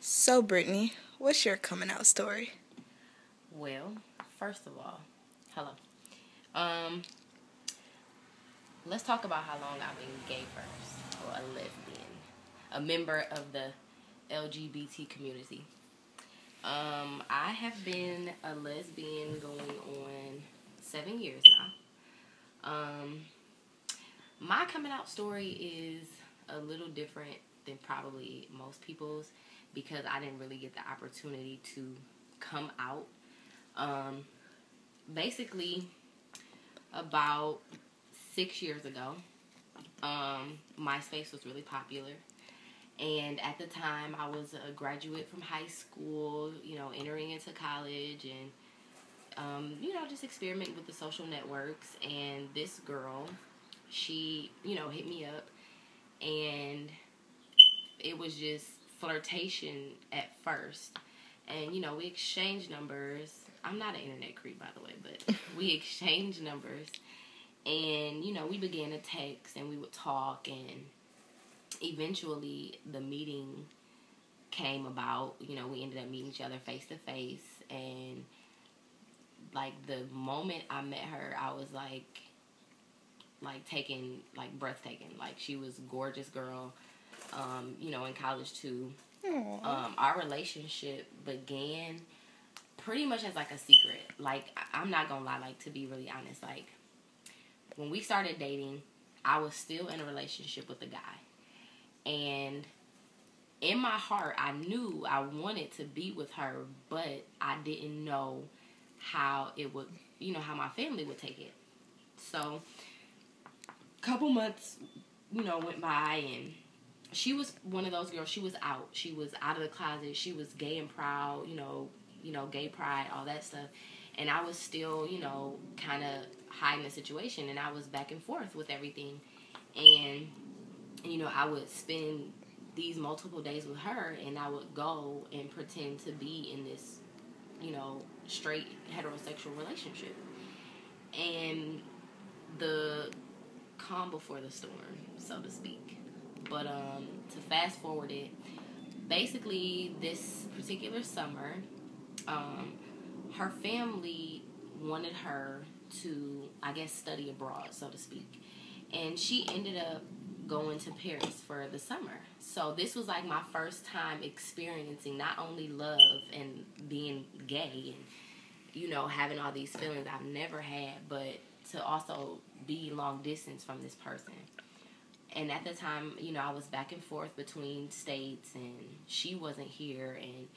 So, Brittany, what's your coming out story? Well, first of all, hello. Um, let's talk about how long I've been gay first, or a lesbian, a member of the LGBT community. I have been a lesbian going on 7 years now. My coming out story is a little different than probably most people's because I didn't really get the opportunity to come out. Um, Basically, about 6 years ago, MySpace was really popular. And at the time, I was a graduate from high school, entering into college and, just experimenting with the social networks. And this girl, she, hit me up. And it was just flirtation at first. And, we exchanged numbers. I'm not an internet creep, by the way, but we exchanged numbers. And, we began to text and we would talk. And eventually the meeting came about. We ended up meeting each other face to face. And, like, the moment I met her, I was breathtaking. Like, she was a gorgeous girl, in college too. Our relationship began pretty much as like a secret. Like, I'm not gonna lie, like, to be really honest, like, when we started dating, I was still in a relationship with a guy. And in my heart, I knew I wanted to be with her, but I didn't know how it would, how my family would take it. So, a couple months, went by, and she was one of those girls. She was out. She was out of the closet. She was gay and proud, gay pride, all that stuff. And I was still, kind of hiding the situation. And I was back and forth with everything. And, I would spend these multiple days with her, and I would go and pretend to be in this, straight heterosexual relationship. And the calm before the storm, so to speak. But to fast forward it, basically this particular summer, her family wanted her to, I guess, study abroad, so to speak. And she ended up going to Paris for the summer. So this was like my first time experiencing not only love and being gay and, having all these feelings I've never had, but to also be long distance from this person. And at the time, I was back and forth between states, and she wasn't here, and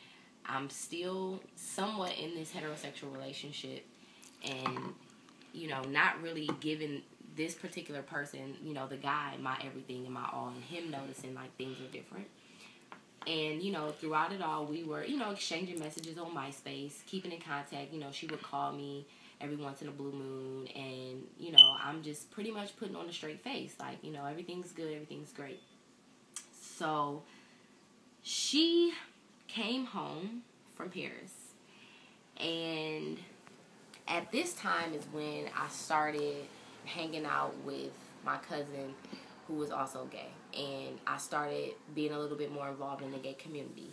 I'm still somewhat in this heterosexual relationship, and, not really giving this particular person, the guy, my everything and my all, and him noticing, like, things are different. And, throughout it all, we were, exchanging messages on MySpace, keeping in contact. She would call me every once in a blue moon, and, I'm just pretty much putting on a straight face. Like, everything's good, everything's great. So, she came home from Paris, and at this time is when I started hanging out with my cousin, who was also gay, and I started being a little bit more involved in the gay community.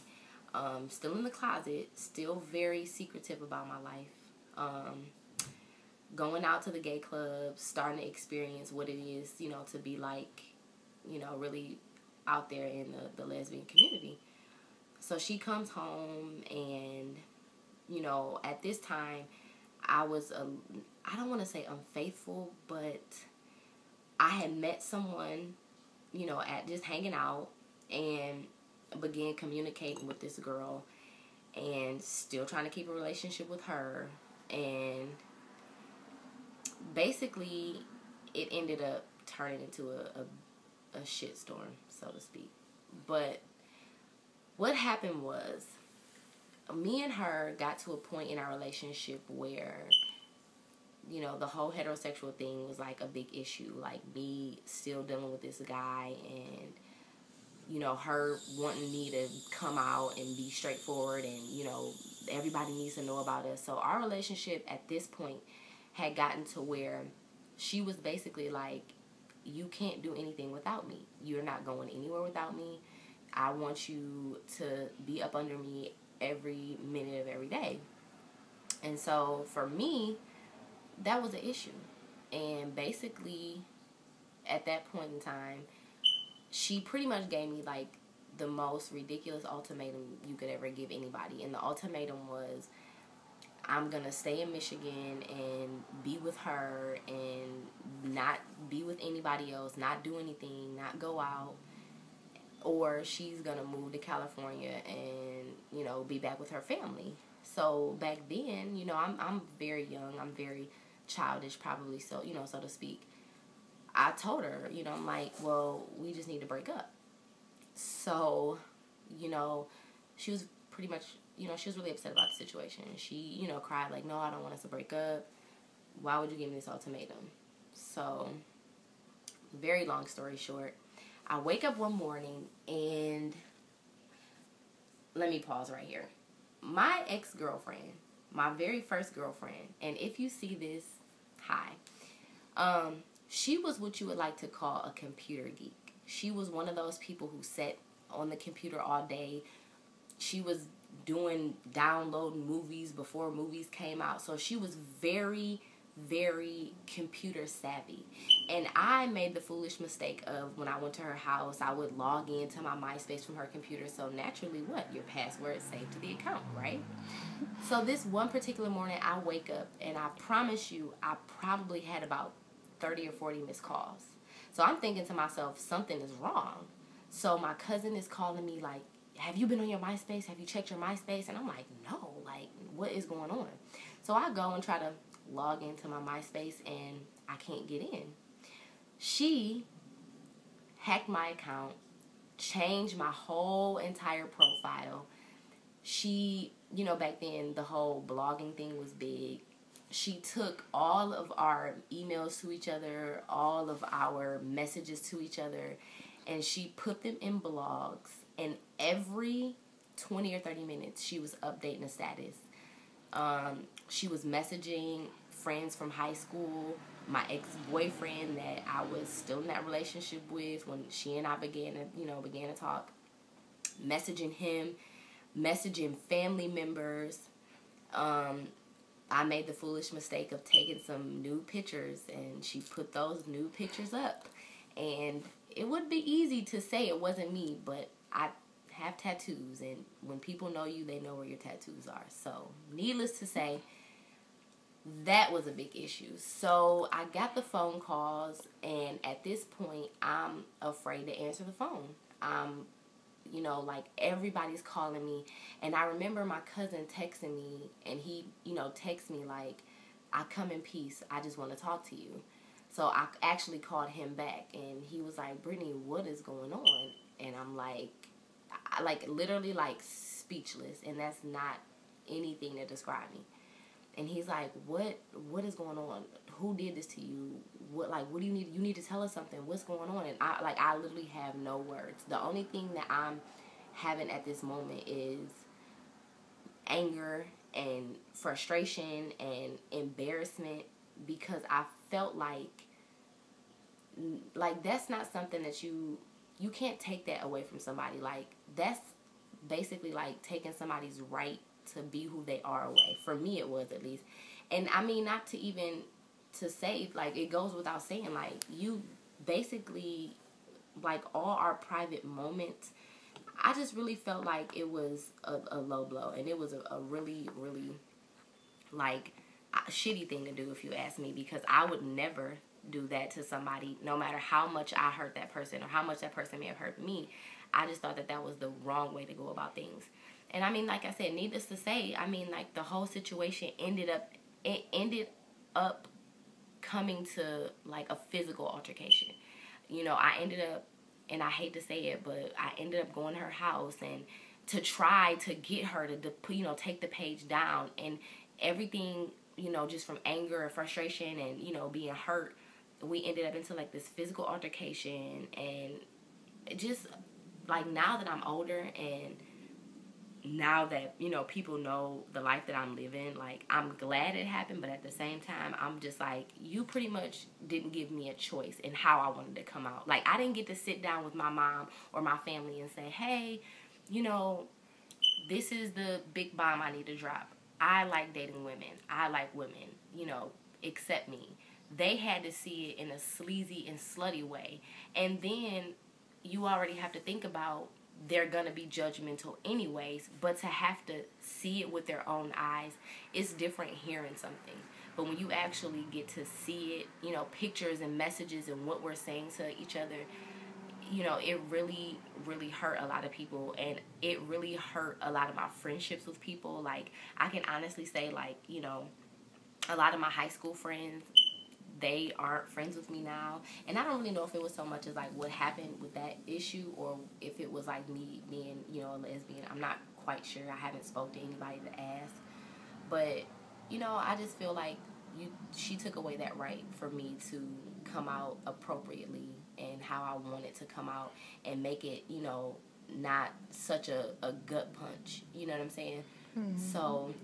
Still in the closet, still very secretive about my life. Going out to the gay clubs, starting to experience what it is, to be like, really out there in the lesbian community. So she comes home, and, at this time, I was, I don't want to say unfaithful, but I had met someone, at just hanging out, and began communicating with this girl, and still trying to keep a relationship with her, and basically it ended up turning into a shitstorm, so to speak. But what happened was, me and her got to a point in our relationship where, the whole heterosexual thing was like a big issue. Like, me still dealing with this guy, and, her wanting me to come out and be straightforward, and, everybody needs to know about us. So our relationship at this point had gotten to where she was basically like, you can't do anything without me. You're not going anywhere without me. I want you to be up under me every minute of every day. And so for me, that was an issue. And basically, at that point in time, she pretty much gave me like the most ridiculous ultimatum you could ever give anybody. And the ultimatum was, I'm going to stay in Michigan and be with her and not be with anybody else, not do anything, not go out. Or she's going to move to California and, you know, be back with her family. So back then, you know, I'm very young. I'm very childish, probably, so, you know, so to speak. I told her, you know, I'm like, well, we just need to break up. So, you know, she was pretty much, you know, she was really upset about the situation. She, you know, cried like, no, I don't want us to break up. Why would you give me this ultimatum? So, very long story short, I wake up one morning and let me pause right here. My ex-girlfriend, my very first girlfriend, and if you see this, hi. She was what you would like to call a computer geek. She was one of those people who sat on the computer all day. She was downloading movies before movies came out. So she was very, very computer savvy. And I made the foolish mistake of, when I went to her house, I would log into my MySpace from her computer. So naturally, what? Your password is saved to the account, right? So this one particular morning, I wake up, and I promise you, I probably had about 30 or 40 missed calls. So I'm thinking to myself, something is wrong. So my cousin is calling me like, have you been on your MySpace? Have you checked your MySpace? And I'm like, no, like, what is going on? So I go and try to log into my MySpace, and I can't get in. She hacked my account, changed my whole entire profile. She, you know, back then the whole blogging thing was big. She took all of our emails to each other, all of our messages to each other, and she put them in blogs. And every 20 or 30 minutes, she was updating the status. She was messaging friends from high school, my ex-boyfriend that I was still in that relationship with when she and I began to talk, messaging him, messaging family members. I made the foolish mistake of taking some nude pictures, and she put those nude pictures up. And it would be easy to say it wasn't me, but I have tattoos, and when people know you, they know where your tattoos are. So, needless to say, that was a big issue. So, I got the phone calls, and at this point, I'm afraid to answer the phone. You know, like, everybody's calling me. And I remember my cousin texting me, and he, you know, texts me like, I come in peace. I just want to talk to you. So I actually called him back, and he was like, Brittany, what is going on? And I'm like, literally, like, speechless. And that's not anything to describe me. And he's like, what is going on? Who did this to you? What do you need? You need to tell us something. What's going on? And I literally have no words. The only thing that I'm having at this moment is anger and frustration and embarrassment, because I felt like that's not something that you can't take that away from somebody. Like, that's basically like taking somebody's right to be who they are away. For me, it was, at least. And I mean, not to even to say, like, it goes without saying, like, you basically, like, all our private moments, I just really felt like it was a low blow. And it was a really, really, like, a shitty thing to do, if you ask me, because I would never do that to somebody, no matter how much I hurt that person or how much that person may have hurt me. I just thought that was the wrong way to go about things. And I mean, like I said, needless to say, I mean, like, the whole situation ended up coming to, like, a physical altercation. You know, I ended up, and I hate to say it, but I ended up going to her house and to try to get her to you know, take the page down, and everything, you know, just from anger and frustration and, you know, being hurt, we ended up into, like, this physical altercation. And it just, like, now that I'm older and now that, you know, people know the life that I'm living, like, I'm glad it happened, but at the same time, I'm just like, you pretty much didn't give me a choice in how I wanted to come out. Like, I didn't get to sit down with my mom or my family and say, hey, you know, this is the big bomb I need to drop. I like dating women. I like women. You know, accept me. They had to see it in a sleazy and slutty way. And then you already have to think about they're going to be judgmental anyways, but to have to see it with their own eyes, it's different hearing something. But when you actually get to see it, you know, pictures and messages and what we're saying to each other, you know, it really, really hurt a lot of people, and it really hurt a lot of my friendships with people. Like, I can honestly say, like, you know, a lot of my high school friends, they aren't friends with me now, and I don't really know if it was so much as, like, what happened with that issue, or if it was, like, me being, you know, a lesbian. I'm not quite sure. I haven't spoke to anybody to ask, but, you know, I just feel like she took away that right for me to come out appropriately and how I wanted to come out, and make it, you know, not such a gut punch. You know what I'm saying? Mm-hmm. So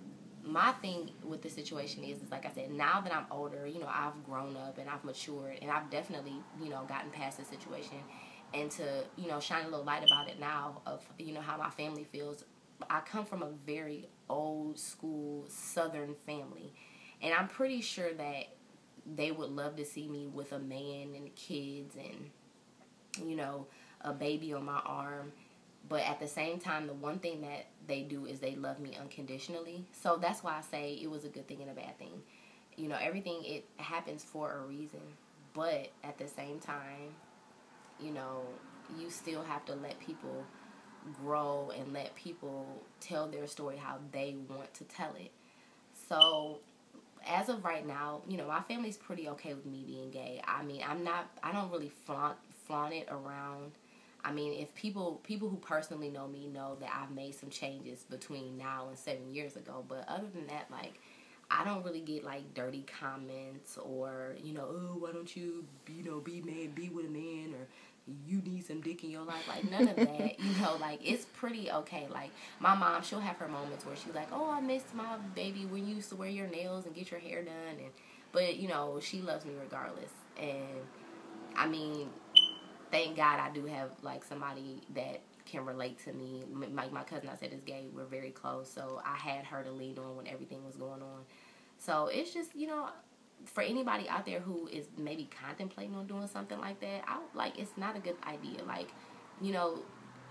my thing with the situation is like I said, now that I'm older, you know, I've grown up and I've matured, and I've definitely, you know, gotten past the situation, and to, you know, shine a little light about it now of, you know, how my family feels. I come from a very old school Southern family, and I'm pretty sure that they would love to see me with a man and kids and, you know, a baby on my arm. But at the same time, the one thing that they do is they love me unconditionally. So that's why I say it was a good thing and a bad thing. You know, everything, it happens for a reason. But at the same time, you know, you still have to let people grow and let people tell their story how they want to tell it. So as of right now, you know, my family's pretty okay with me being gay. I mean, I don't really flaunt it around. I mean, if people who personally know me know that I've made some changes between now and 7 years ago. But other than that, like, I don't really get, like, dirty comments or, you know, oh, why don't you, you know, be with a man, or you need some dick in your life. Like, none of that, you know, like, it's pretty okay. Like, my mom, she'll have her moments where she's like, oh, I missed my baby when you used to wear your nails and get your hair done. But, you know, she loves me regardless. And, I mean, thank God I do have, like, somebody that can relate to me. My cousin, I said, is gay. We're very close. So I had her to lean on when everything was going on. So it's just, you know, for anybody out there who is maybe contemplating on doing something like that, it's not a good idea. Like, you know,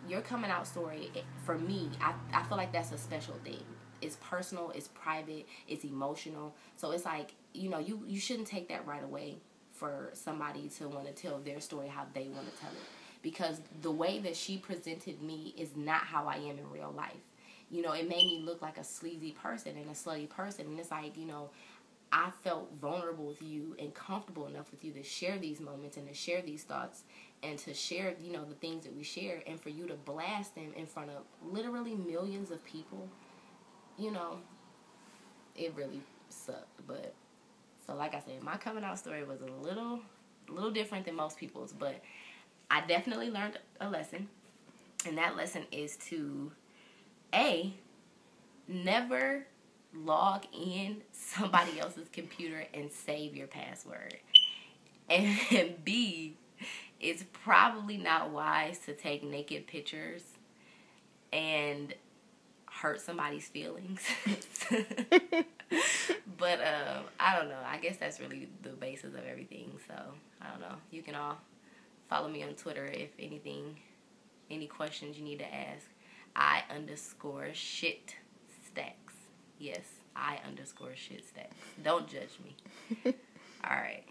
your coming out story, for me, I feel like that's a special thing. It's personal, it's private, it's emotional. So it's like, you know, you shouldn't take that right away for somebody to want to tell their story how they want to tell it. Because the way that she presented me is not how I am in real life. You know, it made me look like a sleazy person and a slutty person. And it's like, you know, I felt vulnerable with you and comfortable enough with you to share these moments and to share these thoughts and to share, you know, the things that we share, and for you to blast them in front of literally millions of people, you know, it really sucked. But, so like I said, my coming out story was a little different than most people's, but I definitely learned a lesson, and that lesson is to, never log in somebody else's computer and save your password. And B, it's probably not wise to take naked pictures and hurt somebody's feelings. But I don't know. I guess that's really the basis of everything. So I don't know. You can all follow me on Twitter if any questions you need to ask. I_shit stacks. Yes, I_shit stacks. Don't judge me. All right.